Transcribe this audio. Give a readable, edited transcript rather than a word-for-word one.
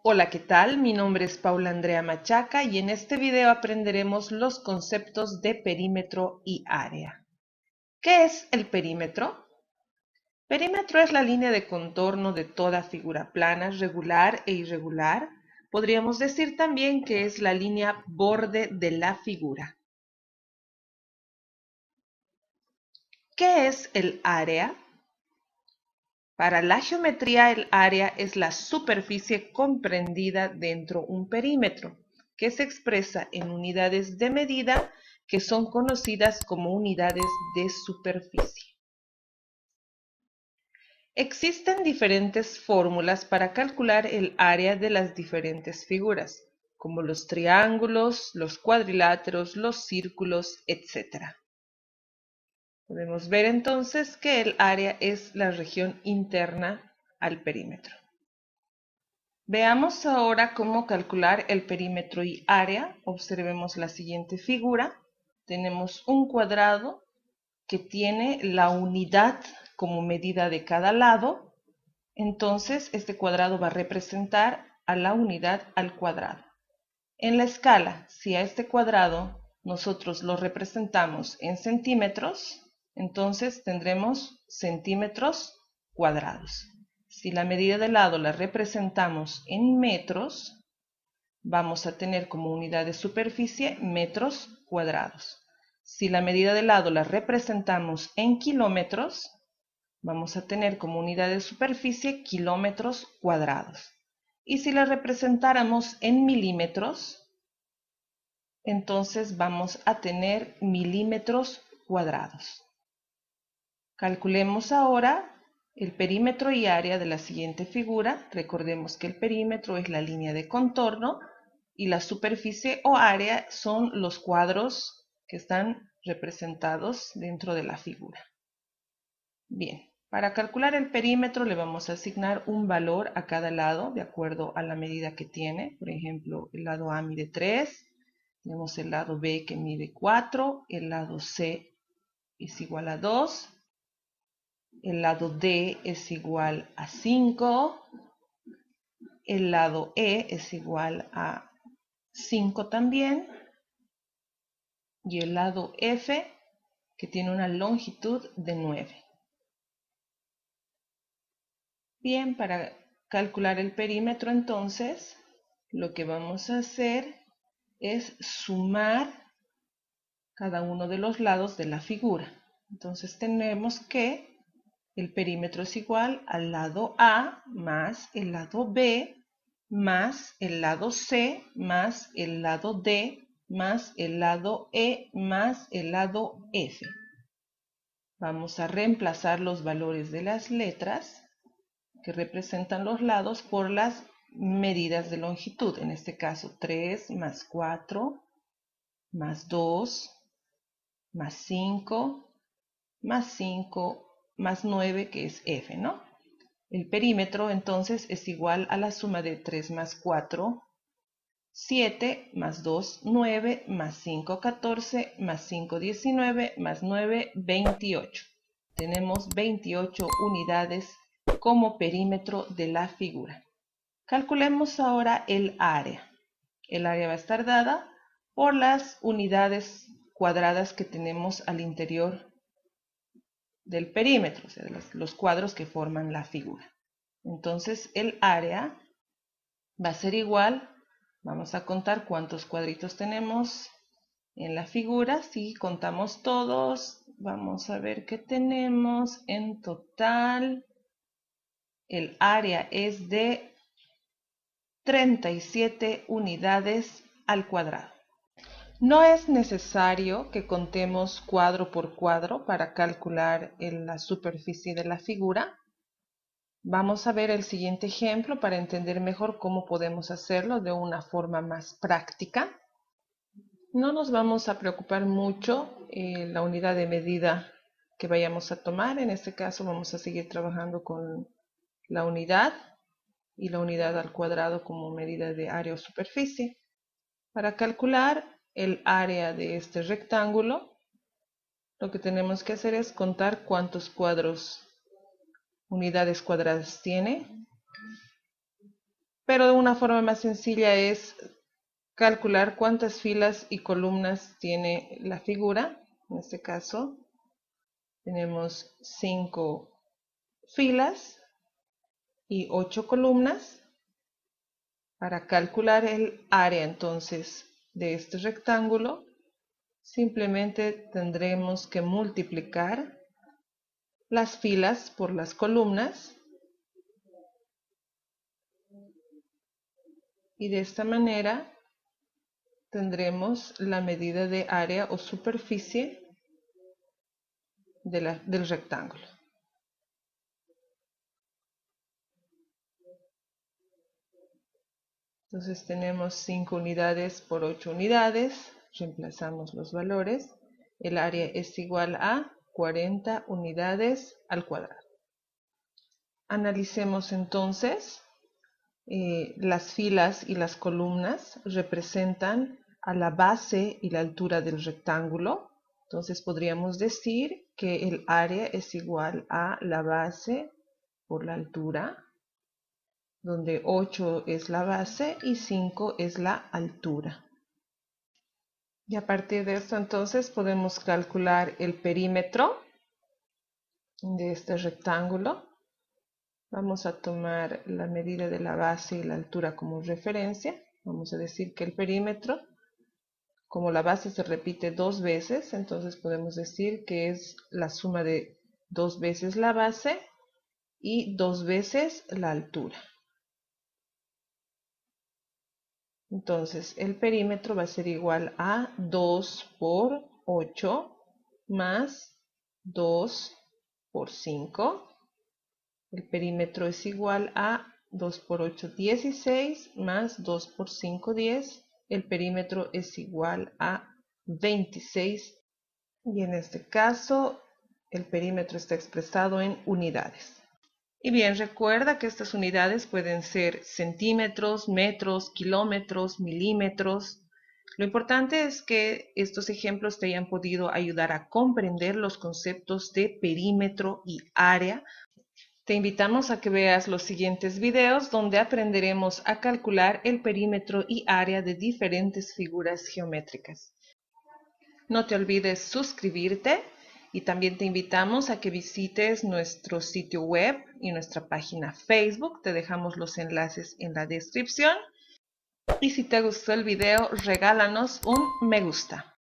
Hola, ¿qué tal? Mi nombre es Paula Andrea Machaca y en este video aprenderemos los conceptos de perímetro y área. ¿Qué es el perímetro? Perímetro es la línea de contorno de toda figura plana, regular e irregular. Podríamos decir también que es la línea borde de la figura. ¿Qué es el área? Para la geometría, el área es la superficie comprendida dentro de un perímetro, que se expresa en unidades de medida que son conocidas como unidades de superficie. Existen diferentes fórmulas para calcular el área de las diferentes figuras, como los triángulos, los cuadriláteros, los círculos, etc. Podemos ver entonces que el área es la región interna al perímetro. Veamos ahora cómo calcular el perímetro y área. Observemos la siguiente figura. Tenemos un cuadrado que tiene la unidad como medida de cada lado. Entonces, este cuadrado va a representar a la unidad al cuadrado. En la escala, si a este cuadrado nosotros lo representamos en centímetros, entonces tendremos centímetros cuadrados. Si la medida de lado la representamos en metros, vamos a tener como unidad de superficie metros cuadrados. Si la medida de lado la representamos en kilómetros, vamos a tener como unidad de superficie kilómetros cuadrados. Y si la representáramos en milímetros, entonces vamos a tener milímetros cuadrados. Calculemos ahora el perímetro y área de la siguiente figura. Recordemos que el perímetro es la línea de contorno y la superficie o área son los cuadros que están representados dentro de la figura. Bien, para calcular el perímetro le vamos a asignar un valor a cada lado de acuerdo a la medida que tiene. Por ejemplo, el lado A mide 3, tenemos el lado B que mide 4, el lado C es igual a 2, el lado D es igual a 5, el lado E es igual a 5 también, y el lado F que tiene una longitud de 9. Bien, para calcular el perímetro entonces, lo que vamos a hacer es sumar cada uno de los lados de la figura. Entonces tenemos que el perímetro es igual al lado A más el lado B más el lado C más el lado D más el lado E más el lado F. Vamos a reemplazar los valores de las letras que representan los lados por las medidas de longitud. En este caso 3 más 4 más 2 más 5 más 5 más 9, que es F, ¿no? El perímetro entonces es igual a la suma de 3 más 4, 7, más 2, 9, más 5, 14, más 5, 19, más 9, 28. Tenemos 28 unidades como perímetro de la figura. Calculemos ahora el área. El área va a estar dada por las unidades cuadradas que tenemos al interior del perímetro, o sea, los cuadros que forman la figura. Entonces el área va a ser igual, vamos a contar cuántos cuadritos tenemos en la figura. Si contamos todos, vamos a ver que tenemos en total, el área es de 37 unidades al cuadrado. No es necesario que contemos cuadro por cuadro para calcular la superficie de la figura. Vamos a ver el siguiente ejemplo para entender mejor cómo podemos hacerlo de una forma más práctica. No nos vamos a preocupar mucho la unidad de medida que vayamos a tomar. En este caso vamos a seguir trabajando con la unidad y la unidad al cuadrado como medida de área o superficie. Para calcular el área de este rectángulo, lo que tenemos que hacer es contar cuántos unidades cuadradas tiene. pero de una forma más sencilla es calcular cuántas filas y columnas tiene la figura. En este caso tenemos 5 filas y 8 columnas. Para calcular el área entonces de este rectángulo, simplemente tendremos que multiplicar las filas por las columnas y de esta manera tendremos la medida de área o superficie del rectángulo. Entonces tenemos 5 unidades por 8 unidades, reemplazamos los valores, el área es igual a 40 unidades al cuadrado. Analicemos entonces, las filas y las columnas representan a la base y la altura del rectángulo. Entonces podríamos decir que el área es igual a la base por la altura, donde 8 es la base y 5 es la altura. Y a partir de esto entonces podemos calcular el perímetro de este rectángulo. Vamos a tomar la medida de la base y la altura como referencia. Vamos a decir que el perímetro, como la base se repite 2 veces, entonces podemos decir que es la suma de 2 veces la base y 2 veces la altura. Entonces el perímetro va a ser igual a 2 por 8 más 2 por 5. El perímetro es igual a 2 por 8, 16, más 2 por 5, 10. El perímetro es igual a 26. Y en este caso, el perímetro está expresado en unidades. Y bien, recuerda que estas unidades pueden ser centímetros, metros, kilómetros, milímetros. Lo importante es que estos ejemplos te hayan podido ayudar a comprender los conceptos de perímetro y área. Te invitamos a que veas los siguientes videos donde aprenderemos a calcular el perímetro y área de diferentes figuras geométricas. No te olvides suscribirte y también te invitamos a que visites nuestro sitio web y nuestra página Facebook. Te dejamos los enlaces en la descripción. Y si te gustó el video, regálanos un me gusta.